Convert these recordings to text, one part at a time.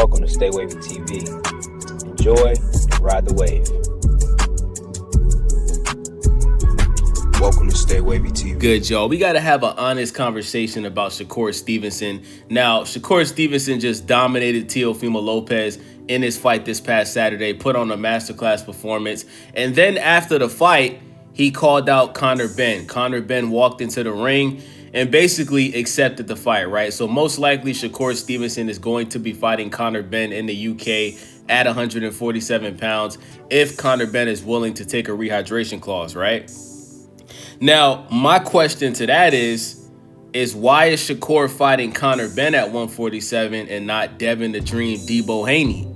welcome to Stay Wavy TV. Enjoy and ride the wave. Welcome to Stay Wavy TV. Good, y'all. We got to have an honest conversation about Shakur Stevenson. Now, Shakur Stevenson just dominated Teofimo Lopez in his fight this past Saturday, put on a masterclass performance. And then after the fight, he called out Conor Benn. Conor Benn walked into the ring and basically accepted the fight, right? So most likely Shakur Stevenson is going to be fighting Conor Benn in the UK at 147 pounds if Conor Benn is willing to take a rehydration clause, right? Now, my question to that is why is Shakur fighting Conor Benn at 147 and not Devin the Dream Debo Haney?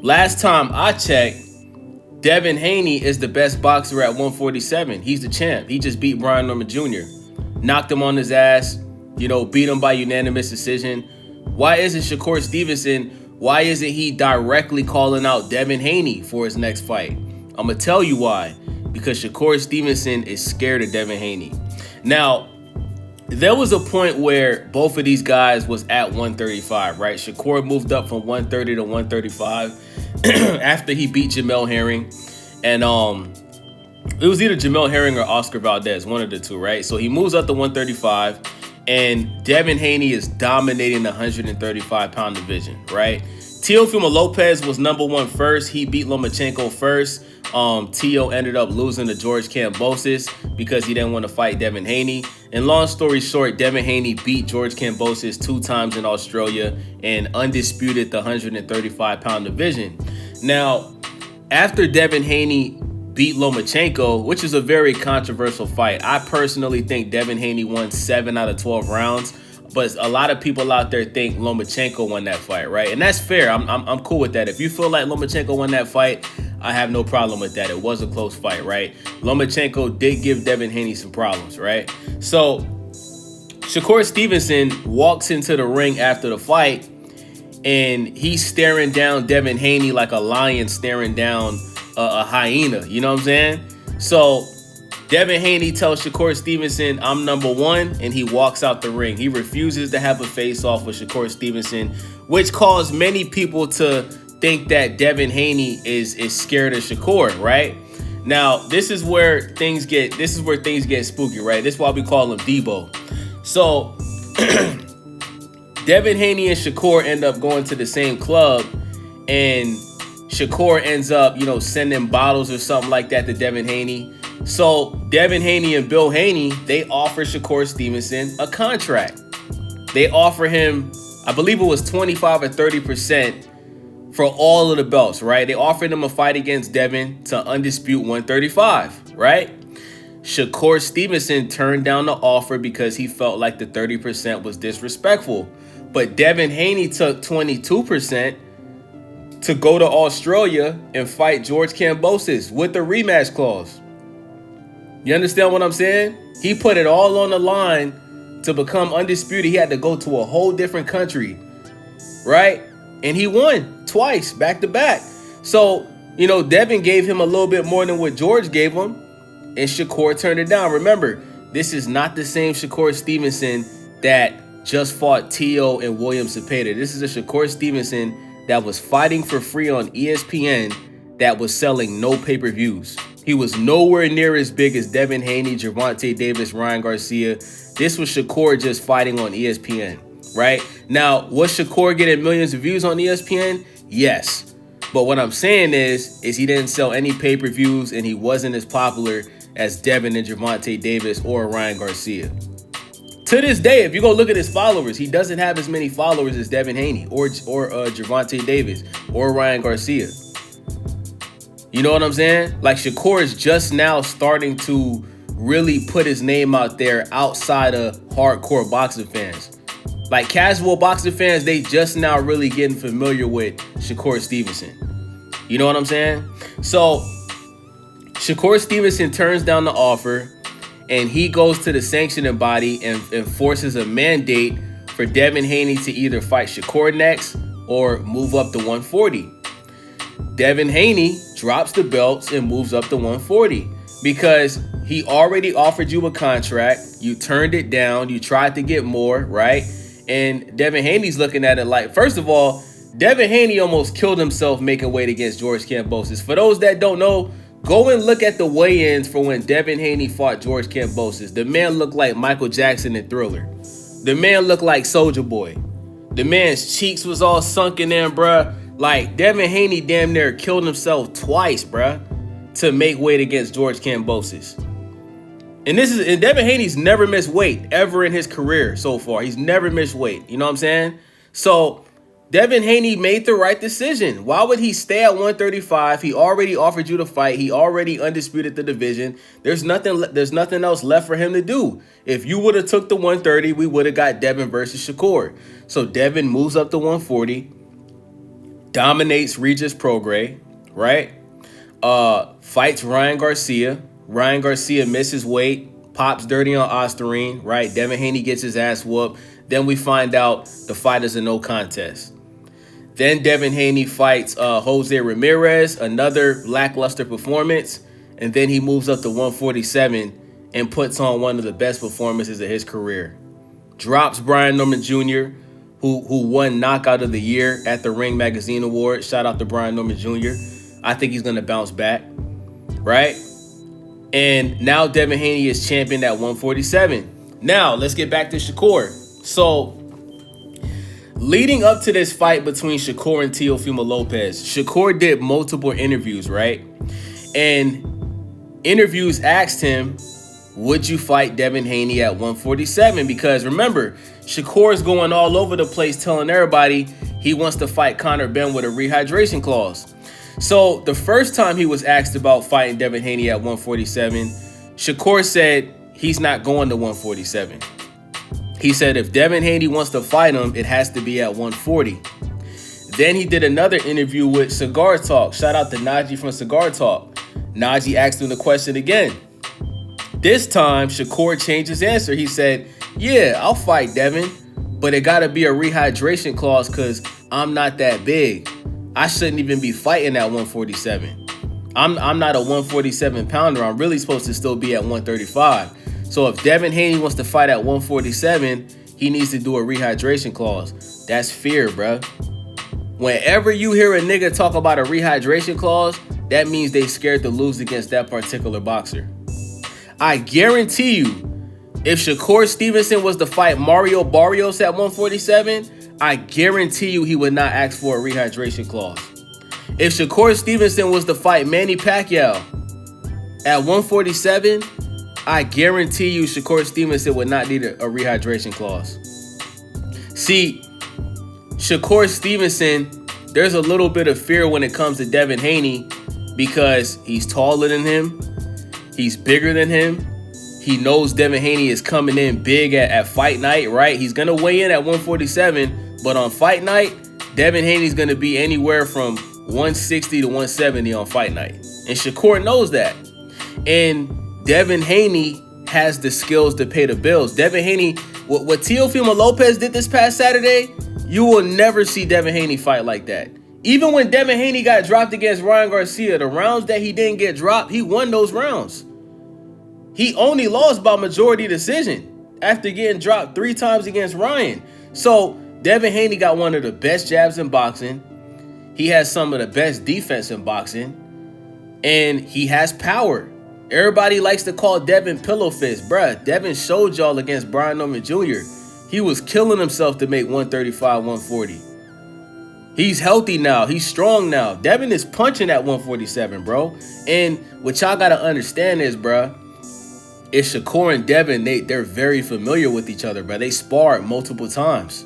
Last time I checked, Devin Haney is the best boxer at 147. He's the champ. He just beat Brian Norman Jr., knocked him on his ass, beat him by unanimous decision. Why isn't Shakur Stevenson, why isn't he directly calling out Devin Haney for his next fight? I'm going to tell you why. Because Shakur Stevenson is scared of Devin Haney. Now, there was a point where both of these guys was at 135, right? Shakur moved up from 130 to 135 after he beat Jamel Herring. And it was either Jamel Herring or Oscar Valdez, one of the two, right? So he moves up to 135, and Devin Haney is dominating the 135-pound division, right? Teofimo Lopez was number one first. He beat Lomachenko first. Teo ended up losing to George Kambosos because he didn't want to fight Devin Haney. And long story short, Devin Haney beat George Kambosos 2 times in Australia and undisputed the 135-pound division. Now, after Devin Haney beat Lomachenko, which is a very controversial fight, I personally think Devin Haney won 7 out of 12 rounds. But a lot of people out there think Lomachenko won that fight, right? And that's fair. I'm cool with that. If you feel like Lomachenko won that fight, I have no problem with that. It was a close fight, right? Lomachenko did give Devin Haney some problems, right? So Shakur Stevenson walks into the ring after the fight, and he's staring down Devin Haney like a lion staring down a hyena. You know what I'm saying? So Devin Haney tells Shakur Stevenson, "I'm number one," and he walks out the ring. He refuses to have a face-off with Shakur Stevenson, which caused many people to think that Devin Haney is scared of Shakur, right? Now, this is where things get spooky, right? This is why we call him Debo. So Devin Haney and Shakur end up going to the same club, and Shakur ends up, sending bottles or something like that to Devin Haney. So Devin Haney and Bill Haney, they offer Shakur Stevenson a contract. They offer him, I believe it was 25 or 30% for all of the belts, right? They offered him a fight against Devin to undispute 135, right? Shakur Stevenson turned down the offer because he felt like the 30% was disrespectful. But Devin Haney took 22% to go to Australia and fight George Kambosos with the rematch clause. You understand what I'm saying? He put it all on the line to become undisputed. He had to go to a whole different country, right? And he won twice, back to back. So, Devin gave him a little bit more than what George gave him, and Shakur turned it down. Remember, this is not the same Shakur Stevenson that just fought Teo and William Cepeda. This is a Shakur Stevenson that was fighting for free on ESPN that was selling no pay-per-views. He was nowhere near as big as Devin Haney, Gervonta Davis, Ryan Garcia. This was Shakur just fighting on ESPN, right? Now, was Shakur getting millions of views on ESPN? Yes. But what I'm saying is he didn't sell any pay-per-views, and he wasn't as popular as Devin and Gervonta Davis or Ryan Garcia. To this day, if you go look at his followers, he doesn't have as many followers as Devin Haney or Gervonta Davis or Ryan Garcia. You know what I'm saying? Like, Shakur is just now starting to really put his name out there outside of hardcore boxing fans. Like, casual boxing fans, they just now really getting familiar with Shakur Stevenson. You know what I'm saying? So Shakur Stevenson turns down the offer, and he goes to the sanctioning body and forces a mandate for Devin Haney to either fight Shakur next or move up to 140. Devin Haney drops the belts and moves up to 140 because he already offered you a contract. You turned it down. You tried to get more, right? And Devin Haney's looking at it like, first of all, Devin Haney almost killed himself making weight against George Kambosos. For those that don't know, go and look at the weigh-ins for when Devin Haney fought George Kambosos. The man looked like Michael Jackson in Thriller. The man looked like Soulja Boy. The man's cheeks was all sunken in, bruh. Like, Devin Haney damn near killed himself twice, bruh, to make weight against George Kambosos. And Devin Haney's never missed weight ever in his career so far. He's never missed weight. You know what I'm saying? So Devin Haney made the right decision. Why would he stay at 135? He already offered you the fight. He already undisputed the division. There's nothing else left for him to do. If you would have took the 130, we would have got Devin versus Shakur. So Devin moves up to 140, dominates Regis Prograis, right? Fights Ryan Garcia. Ryan Garcia misses weight, pops dirty on Osterine, right? Devin Haney gets his ass whooped. Then we find out the fight is a no contest. Then Devin Haney fights Jose Ramirez, another lackluster performance. And then he moves up to 147 and puts on one of the best performances of his career. Drops Brian Norman Jr., who won Knockout of the Year at the Ring Magazine Award. Shout out to Brian Norman Jr. I think he's going to bounce back, right? And now Devin Haney is champion at 147. Now, let's get back to Shakur. So, leading up to this fight between Shakur and Teofimo Lopez, Shakur did multiple interviews, right? And interviews asked him, would you fight Devin Haney at 147? Because remember, Shakur is going all over the place telling everybody he wants to fight Conor Benn with a rehydration clause. So the first time he was asked about fighting Devin Haney at 147, Shakur said he's not going to 147. He said if Devin Haney wants to fight him, it has to be at 140. Then he did another interview with Cigar Talk. Shout out to Najee from Cigar Talk. Najee asked him the question again. This time, Shakur changed his answer. He said, yeah, I'll fight Devin, but it got to be a rehydration clause because I'm not that big. I shouldn't even be fighting at 147. I'm not a 147 pounder. I'm really supposed to still be at 135. So if Devin Haney wants to fight at 147, he needs to do a rehydration clause. That's fear, bruh. Whenever you hear a nigga talk about a rehydration clause, that means they scared to lose against that particular boxer. I guarantee you, if Shakur Stevenson was to fight Mario Barrios at 147, I guarantee you he would not ask for a rehydration clause. If Shakur Stevenson was to fight Manny Pacquiao at 147, I guarantee you Shakur Stevenson would not need a rehydration clause. See, Shakur Stevenson, there's a little bit of fear when it comes to Devin Haney because he's taller than him. He's bigger than him. He knows Devin Haney is coming in big at fight night, right? He's going to weigh in at 147, but on fight night, Devin Haney's going to be anywhere from 160 to 170 on fight night. And Shakur knows that. And Devin Haney has the skills to pay the bills. Devin Haney, what Teofimo Lopez did this past Saturday, you will never see Devin Haney fight like that. Even when Devin Haney got dropped against Ryan Garcia, the rounds that he didn't get dropped, he won those rounds. He only lost by majority decision after getting dropped 3 times against Ryan. So Devin Haney got one of the best jabs in boxing. He has some of the best defense in boxing. And he has power. Everybody likes to call Devin pillow fist. Bruh, Devin showed y'all against Brian Norman Jr. He was killing himself to make 135, 140. He's healthy now. He's strong now. Devin is punching at 147, bro. And what y'all got to understand is, bruh, it's Shakur and Devin, they're very familiar with each other, bro. They sparred multiple times.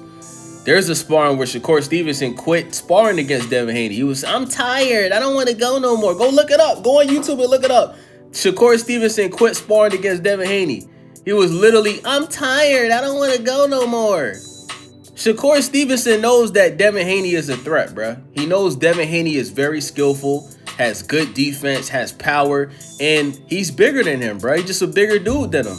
There's a sparring where Shakur Stevenson quit sparring against Devin Haney. He was, I'm tired. I don't want to go no more. Go look it up. Go on YouTube and look it up. Shakur Stevenson quit sparring against Devin Haney. He was literally, I'm tired. I don't want to go no more. Shakur Stevenson knows that Devin Haney is a threat, bro. He knows Devin Haney is very skillful, has good defense, has power, and he's bigger than him, bro. He's just a bigger dude than him.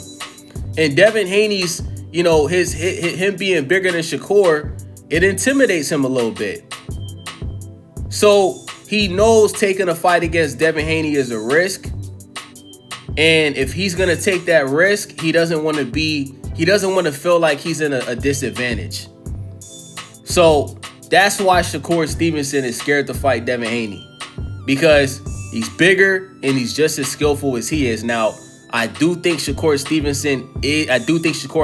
And Devin Haney's, you know, him being bigger than Shakur, it intimidates him a little bit. So he knows taking a fight against Devin Haney is a risk. And if he's going to take that risk, he doesn't want to feel like he's in a disadvantage. So That's why Shakur Stevenson is scared to fight Devin Haney, because he's bigger and he's just as skillful as he is. Now, I do think Shakur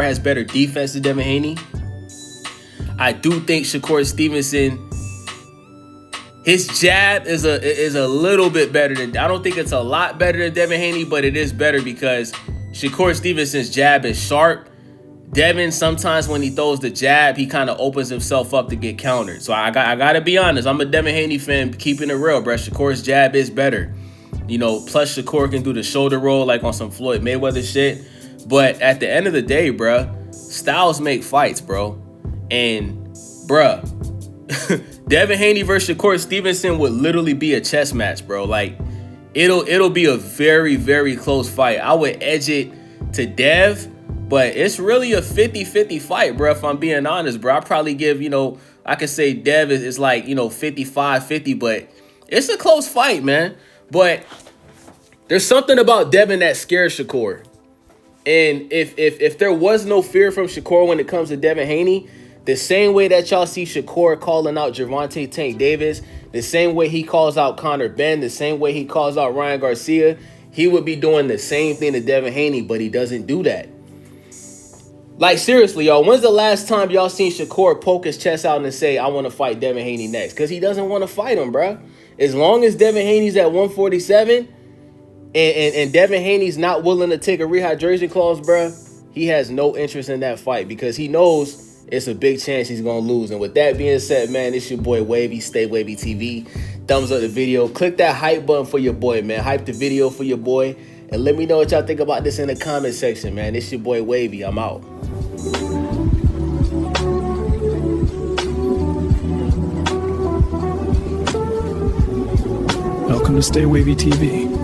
has better defense than Devin Haney. I do think Shakur Stevenson, his jab is a little bit better than, I don't think it's a lot better than Devin Haney, but it is better because Shakur Stevenson's jab is sharp. Devin, sometimes when he throws the jab, he kind of opens himself up to get countered. So I got to be honest. I'm a Devin Haney fan, keeping it real, bro. Shakur's jab is better. You know, plus Shakur can do the shoulder roll like on some Floyd Mayweather shit. But at the end of the day, bro, styles make fights, bro. And, bro, Devin Haney versus Shakur Stevenson would literally be a chess match, bro. Like, it'll be a very, very close fight. I would edge it to Dev, but it's really a 50-50 fight, bro, if I'm being honest, bro. I probably give, I could say Dev is like, 55-50, but it's a close fight, man. But there's something about Devin that scares Shakur. And if there was no fear from Shakur when it comes to Devin Haney, the same way that y'all see Shakur calling out Gervonta Tank Davis, the same way he calls out Conor Benn, the same way he calls out Ryan Garcia, he would be doing the same thing to Devin Haney, but he doesn't do that. Like, seriously, y'all, when's the last time y'all seen Shakur poke his chest out and say, I want to fight Devin Haney next? Because he doesn't want to fight him, bro. As long as Devin Haney's at 147 and Devin Haney's not willing to take a rehydration clause, bro, he has no interest in that fight because he knows it's a big chance he's going to lose. And with that being said, man, it's your boy Wavy, Stay Wavy TV. Thumbs up the video. Click that hype button for your boy, man. Hype the video for your boy. And let me know what y'all think about this in the comment section, man. It's your boy Wavy. I'm out. Welcome to Stay Wavy TV.